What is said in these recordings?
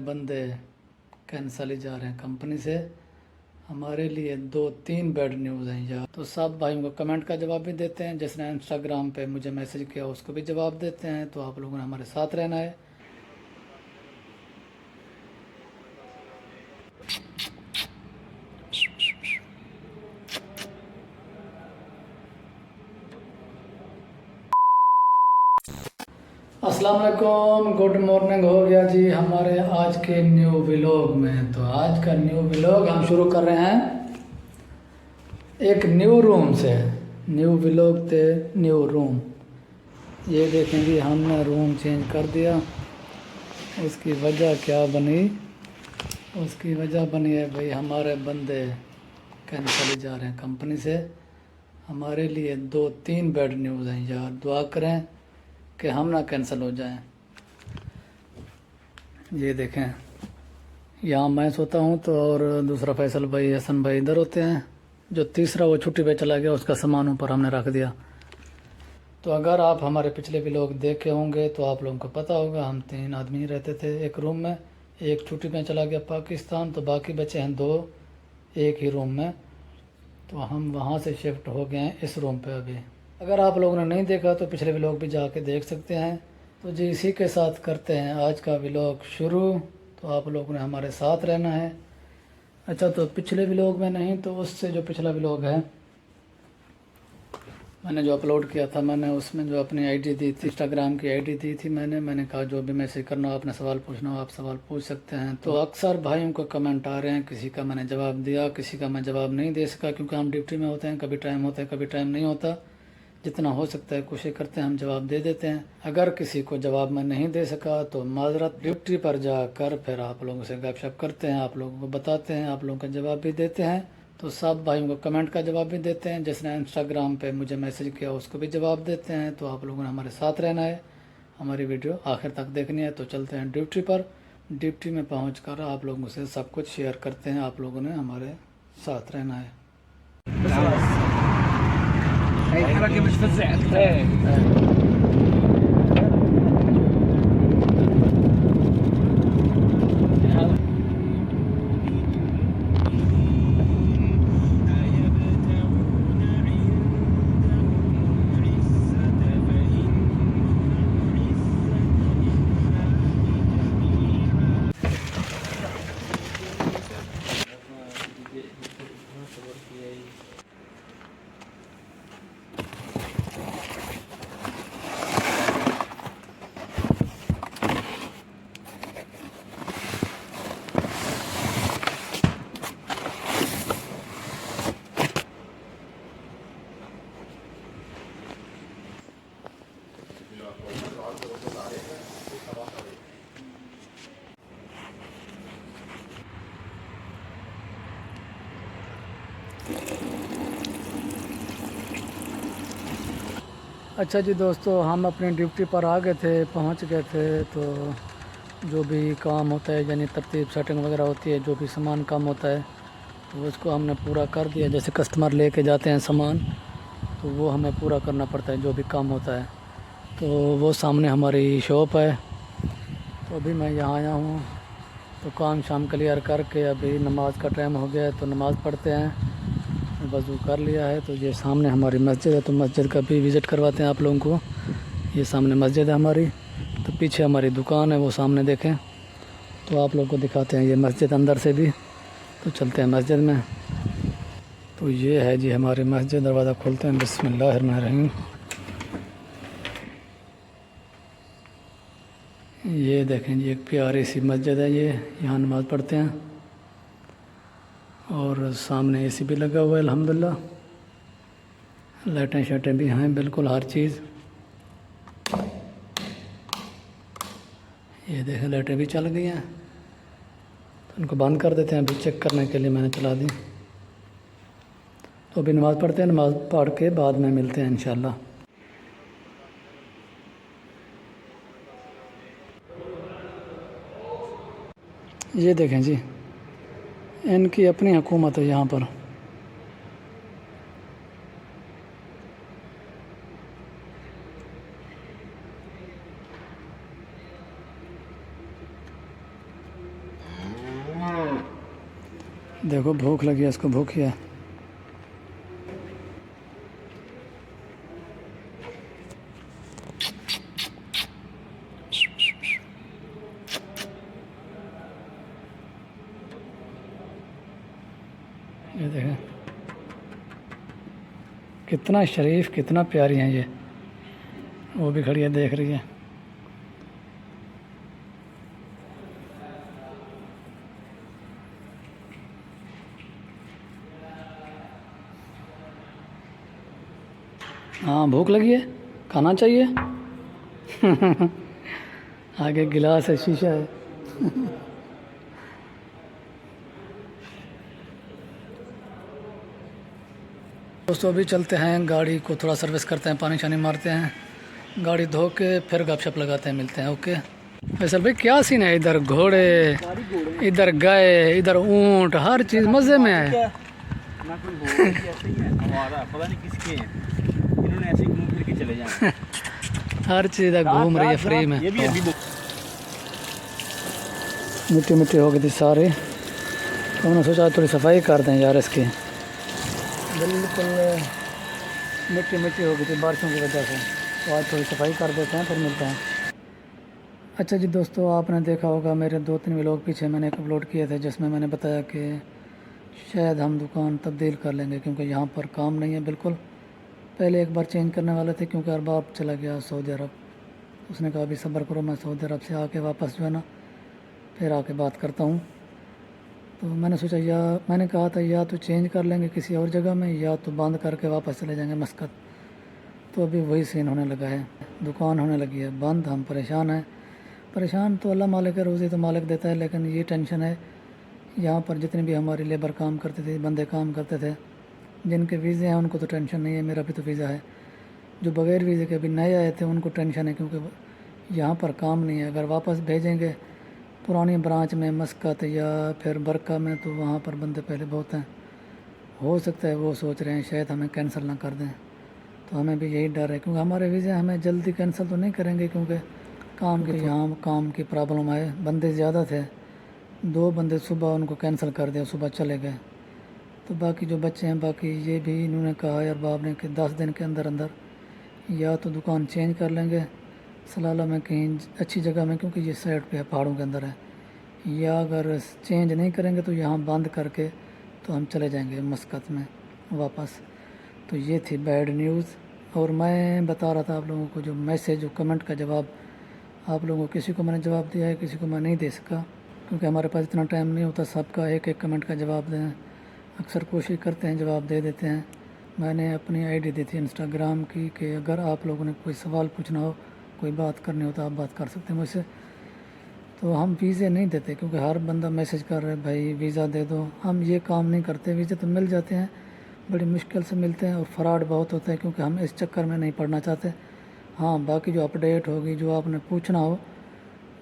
بندے کینسل ہی جا رہے ہیں کمپنی سے. ہمارے لیے 2-3 بیڈ نیوز ہیں یار. تو سب بھائیوں کو کمنٹ کا جواب بھی دیتے ہیں. جس نے انسٹاگرام پہ مجھے میسج کیا اس کو بھی جواب دیتے ہیں. تو آپ لوگوں نے ہمارے ساتھ رہنا ہے. السلام علیکم، گڈ مارننگ ہو گیا جی ہمارے آج کے نیو ولاگ میں. تو آج کا نیو ولاگ ہم شروع کر رہے ہیں ایک نیو روم سے. نیو ولاگ تھے نیو روم. یہ دیکھیں گے ہم نے روم چینج کر دیا. اس کی وجہ کیا بنی؟ اس کی وجہ بنی ہے بھئی ہمارے بندے کینسل ہی جا رہے ہیں کمپنی سے. ہمارے لیے 2-3 بیڈ نیوز ہیں یار. دعا کریں کہ ہم نہ کینسل ہو جائیں. یہ دیکھیں یہاں میں سوتا ہوں تو اور دوسرا فیصل بھائی حسن بھائی ادھر ہوتے ہیں. جو تیسرا وہ چھٹی پہ چلا گیا اس کا سامان اوپر ہم نے رکھ دیا. تو اگر آپ ہمارے پچھلے بھی لوگ دیکھے ہوں گے تو آپ لوگوں کو پتہ ہوگا ہم 3 آدمی رہتے تھے ایک روم میں. ایک چھٹی پہ چلا گیا پاکستان تو باقی بچے ہیں 2 ایک ہی روم میں. تو ہم وہاں سے شفٹ ہو گئے ہیں اس روم پہ ابھی. اگر آپ لوگوں نے نہیں دیکھا تو پچھلے ولاگ بھی جا کے دیکھ سکتے ہیں. تو جی اسی کے ساتھ کرتے ہیں آج کا ولاگ شروع. تو آپ لوگوں نے ہمارے ساتھ رہنا ہے. اچھا تو پچھلے ولاگ میں نہیں تو اس سے جو پچھلا ولاگ ہے میں نے جو اپلوڈ کیا تھا، میں نے اس میں جو اپنی آئی ڈی دی تھی، انسٹاگرام کی آئی ڈی دی تھی میں نے کہا جو بھی میسج کرنا ہو، اپنا سوال پوچھنا ہو آپ سوال پوچھ سکتے ہیں. تو اکثر بھائیوں کو کمنٹ آ رہے ہیں، کسی کا میں نے جواب دیا، کسی کا میں جواب نہیں دے سکا کیونکہ ہم ڈیوٹی میں ہوتے ہیں. کبھی ٹائم ہوتا ہے کبھی ٹائم نہیں ہوتا. جتنا ہو سکتا ہے کوشش کرتے ہیں ہم جواب دے دیتے ہیں. اگر کسی کو جواب میں نہیں دے سکا تو معذرت. ڈیوٹی پر جا کر پھر آپ لوگوں سے گپ شپ کرتے ہیں، آپ لوگوں کو بتاتے ہیں، آپ لوگوں کا جواب بھی دیتے ہیں. تو سب بھائیوں کو کمنٹ کا جواب بھی دیتے ہیں. جس نے انسٹاگرام پہ مجھے میسج کیا اس کو بھی جواب دیتے ہیں. تو آپ لوگوں نے ہمارے ساتھ رہنا ہے. ہماری ویڈیو آخر تک دیکھنی ہے. تو چلتے ہیں ڈیوٹی پر. ڈیوٹی میں پہنچ کر آپ لوگوں سے سب کچھ شیئر کرتے ہیں. آپ لوگوں نے ہمارے ساتھ رہنا ہے. الحركة مش فزعت. اچھا جی دوستو، ہم اپنی ڈیوٹی پر آ گئے تھے، پہنچ گئے تھے. تو جو بھی کام ہوتا ہے یعنی ترتیب سیٹنگ وغیرہ ہوتی ہے، جو بھی سامان کام ہوتا ہے تو اس کو ہم نے پورا کر دیا. جیسے کسٹمر لے کے جاتے ہیں سامان تو وہ ہمیں پورا کرنا پڑتا ہے جو بھی کام ہوتا ہے. تو وہ سامنے ہماری شاپ ہے. تو ابھی میں یہاں آیا ہوں تو کام شام کلیئر کر کے ابھی نماز کا ٹائم ہو گیا ہے تو نماز پڑھتے ہیں. وضو کر لیا ہے. تو یہ سامنے ہماری مسجد ہے تو مسجد کا بھی وزٹ کرواتے ہیں آپ لوگوں کو. یہ سامنے مسجد ہے ہماری. تو پیچھے ہماری دکان ہے وہ سامنے دیکھیں. تو آپ لوگوں کو دکھاتے ہیں یہ مسجد اندر سے بھی. تو چلتے ہیں مسجد میں. تو یہ ہے جی ہماری مسجد. دروازہ کھولتے ہیں. بسم اللہ الرحمن الرحیم. یہ دیکھیں جی ایک پیاری سی مسجد ہے یہ. یہاں نماز پڑھتے ہیں. اور سامنے اے سی بھی لگا ہوا ہے الحمدللہ. لائٹیں شائٹیں بھی ہیں بالکل ہر چیز. یہ دیکھیں لائٹیں بھی چل گئی ہیں. ان کو بند کر دیتے ہیں ابھی چیک کرنے کے لیے میں نے چلا دی. تو ابھی نماز پڑھتے ہیں. نماز پڑھ کے بعد میں ملتے ہیں انشاءاللہ. یہ دیکھیں جی ان کی اپنی حکومت ہے یہاں پر. देखो भूख लगी है इसको, भूख है। ये देखें कितना शरीफ, कितना प्यारी हैं ये। वो भी खड़ी है, देख रही है। हाँ भूख लगी है, खाना चाहिए। आगे गिलास है, शीशा है। दोस्तों अभी चलते हैं, गाड़ी को थोड़ा सर्विस करते हैं, पानी शानी मारते हैं, गाड़ी धो के फिर गपशप लगाते हैं, मिलते हैं। ओके फैसल भाई, क्या सीन है? इधर घोड़े, इधर गाय, इधर ऊंट, हर चीज़ मज़े में है। ना कोई हो ऐसे ही है हमारा, पता नहीं किसके हैं, इन्होंने ऐसे ही घूम फिर के चले जाना। हर चीज़ इधर घूम रही है फ्री में। ये भी अभी मिट्टी मिट्टी हो गई थी सारी, तो मैंने सोचा थोड़ी सफाई कर दें यार इसकी। बिल्कुल मिट्टी मिट्टी हो गई थी बारिशों की वजह से, तो आज थोड़ी सफाई कर देते हैं, फिर मिलते हैं। अच्छा जी दोस्तों, आपने देखा होगा मेरे 2-3 व्लॉग पीछे मैंने एक अपलोड किए थे, जिसमें मैंने बताया कि शायद हम दुकान तब्दील कर लेंगे, क्योंकि यहाँ पर काम नहीं है बिल्कुल। पहले एक बार चेंज करने वाले थे, क्योंकि अरबाब चला गया सऊदी अरब। उसने कहा अभी सब्र करो, मैं सऊदी अरब से आके वापस जो है ना फिर आके बात करता हूँ। तो मैंने सोचा, या मैंने कहा था या तो चेंज कर लेंगे किसी और जगह में, या तो बंद करके वापस चले जाएंगे मस्कत। तो अभी वही सीन होने लगा है, दुकान होने लगी है बंद। हम परेशान हैं। परेशान तो अल्लाह मालिक है, रोज़ी तो मालिक देता है, लेकिन ये टेंशन है यहाँ पर जितने भी हमारी लेबर काम करते थे, बंदे काम करते थे, जिनके वीज़े हैं उनको तो टेंशन नहीं है। मेरा भी तो वीज़ा है। जो बग़ैर वीज़े के अभी नए आए थे उनको टेंशन है, क्योंकि यहाँ पर काम नहीं है। अगर वापस भेजेंगे पुरानी ब्रांच में मस्कत या फिर बरका में, तो वहाँ पर बंदे पहले बहुत हैं। हो सकता है वो सोच रहे हैं शायद हमें कैंसिल ना कर दें, तो हमें भी यही डर है, क्योंकि हमारे वीज़े हमें जल्दी कैंसिल तो नहीं करेंगे, क्योंकि काम की यहाँ काम की प्रॉब्लम आए। बंदे ज़्यादा थे, 2 बंदे सुबह उनको कैंसिल कर दिया, सुबह चले गए। तो बाकी जो बच्चे हैं, बाकी ये भी इन्होंने कहा यार बाब ने कि 10 दिन के अंदर अंदर या तो दुकान चेंज कर लेंगे सलाला में कहीं अच्छी जगह में, क्योंकि ये साइड पे है, पहाड़ों के अंदर है, या अगर चेंज नहीं करेंगे तो यहाँ बंद करके तो हम चले जाएंगे मस्कत में वापस। तो ये थी बैड न्यूज़। और मैं बता रहा था आप लोगों को, जो मैसेज, जो कमेंट का जवाब आप लोगों को, किसी को मैंने जवाब दिया है, किसी को मैं नहीं दे सका, क्योंकि हमारे पास इतना टाइम नहीं होता सबका एक एक कमेंट का जवाब दें। अक्सर कोशिश करते हैं, जवाब दे देते हैं। मैंने अपनी आईडी दी थी इंस्टाग्राम की कि अगर आप लोगों ने कोई सवाल पूछना हो, कोई बात करनी हो, तो आप बात कर सकते हैं मुझसे। तो हम वीज़े नहीं देते, क्योंकि हर बंदा मैसेज कर रहा है भाई वीज़ा दे दो। हम ये काम नहीं करते। वीज़े तो मिल जाते हैं, बड़ी मुश्किल से मिलते हैं, और फ्रॉड बहुत होता है, क्योंकि हम इस चक्कर में नहीं पड़ना चाहते। हाँ बाकी जो अपडेट होगी, जो आपने पूछना हो,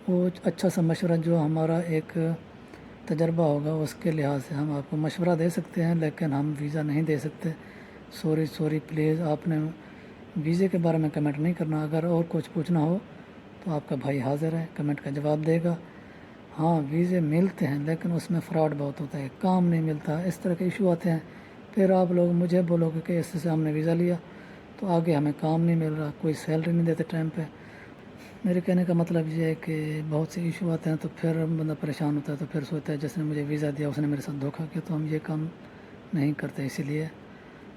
वो अच्छा सा मशवरा, जो हमारा एक तजर्बा होगा उसके लिहाज से हम आपको मशवरा दे सकते हैं, लेकिन हम वीज़ा नहीं दे सकते। सॉरी प्लीज़, आपने वीज़े के बारे में कमेंट नहीं करना। अगर और कुछ पूछना हो तो आपका भाई हाज़िर है, कमेंट का जवाब देगा। हाँ वीज़े मिलते हैं, लेकिन उसमें फ़्रॉड बहुत होता है, काम नहीं मिलता, इस तरह के इशू आते हैं। फिर आप लोग मुझे बोलोगे कि इससे हमने वीज़ा लिया तो आगे हमें काम नहीं मिल रहा, कोई सैलरी नहीं देते टाइम पे। मेरे कहने का मतलब ये है कि बहुत से इशू आते हैं, तो फिर बंदा परेशान होता है, तो फिर सोचता है जिसने मुझे वीज़ा दिया उसने मेरे साथ धोखा किया, तो हम ये काम नहीं करते इसीलिए।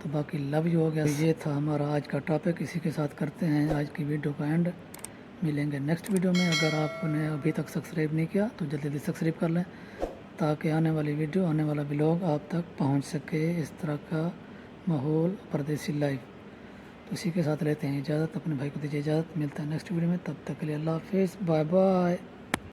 तो बाकी लव यू हो गया। ये था हमारा आज का टॉपिक, इसी के साथ करते हैं आज की वीडियो का एंड। मिलेंगे नेक्स्ट वीडियो में। अगर आपने अभी तक सब्सक्राइब नहीं किया तो जल्दी जल्दी सब्सक्राइब कर लें, ताकि आने वाली वीडियो, आने वाला ब्लॉग आप तक पहुंच सके। इस तरह का माहौल, परदेसी लाइफ। तो इसी के साथ लेते हैं इजाज़त, अपने भाई को दीजिए इजाज़त। मिलता है नेक्स्ट वीडियो में, तब तक के लिए अल्लाह हाफिज़, बाय बाय।